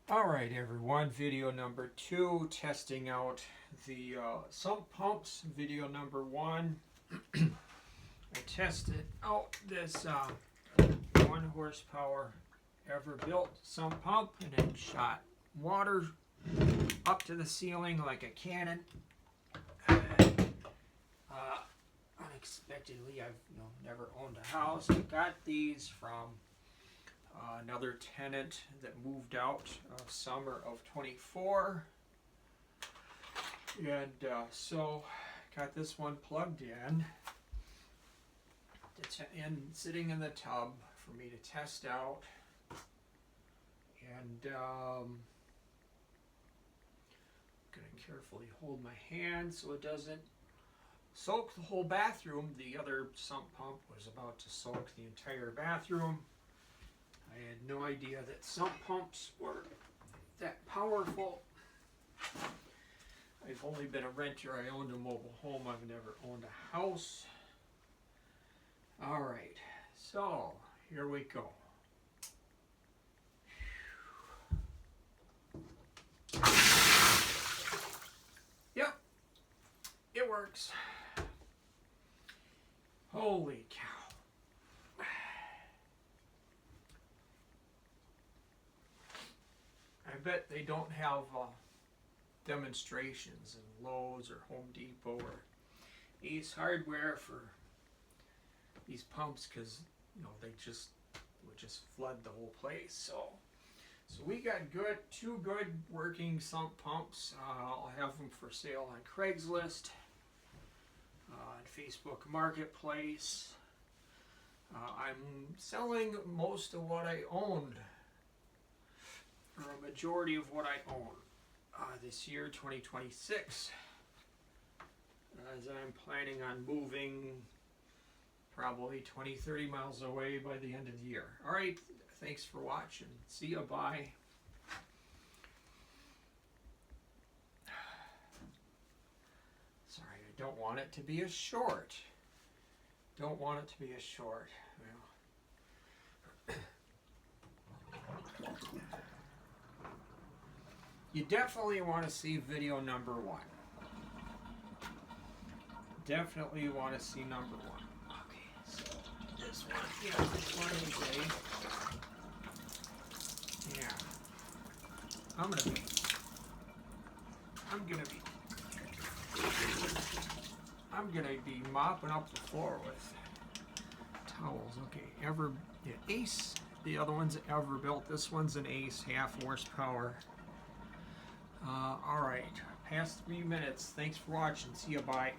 Alright everyone, video number 2, testing out the sump pumps. Video number 1, I tested out this 1 horsepower Everbuilt sump pump, and it shot water up to the ceiling like a cannon. Unexpectedly, I've never owned a house. I got these from another tenant that moved out summer of 24, and so got this one plugged in and sitting in the tub for me to test out, and I'm going to carefully hold my hand so it doesn't soak the whole bathroom. The other sump pump was about to soak the entire bathroom. I had no idea that sump pumps were that powerful. I've only been a renter. I owned a mobile home. I've never owned a house. Alright, so here we go. Yep, it works. Holy cow. I bet they don't have demonstrations in Lowe's or Home Depot or Ace Hardware for these pumps, because they would just flood the whole place. So we got two good working sump pumps. I'll have them for sale on Craigslist, on Facebook Marketplace. I'm selling most of what I owned, or a majority of what I own, this year, 2026, as I'm planning on moving probably 20-30 miles away by the end of the year. Alright, thanks for watching. See ya, bye. Sorry, I don't want it to be a short. Don't want it to be a short. Well, you definitely want to see video number 1. Definitely want to see number 1. Okay, so this one, this one is I'm gonna be mopping up the floor with towels. Okay, Ace. The other one's Everbuilt. This one's an Ace, 1/2 horsepower. Alright, past 3 minutes. Thanks for watching. See ya, bye.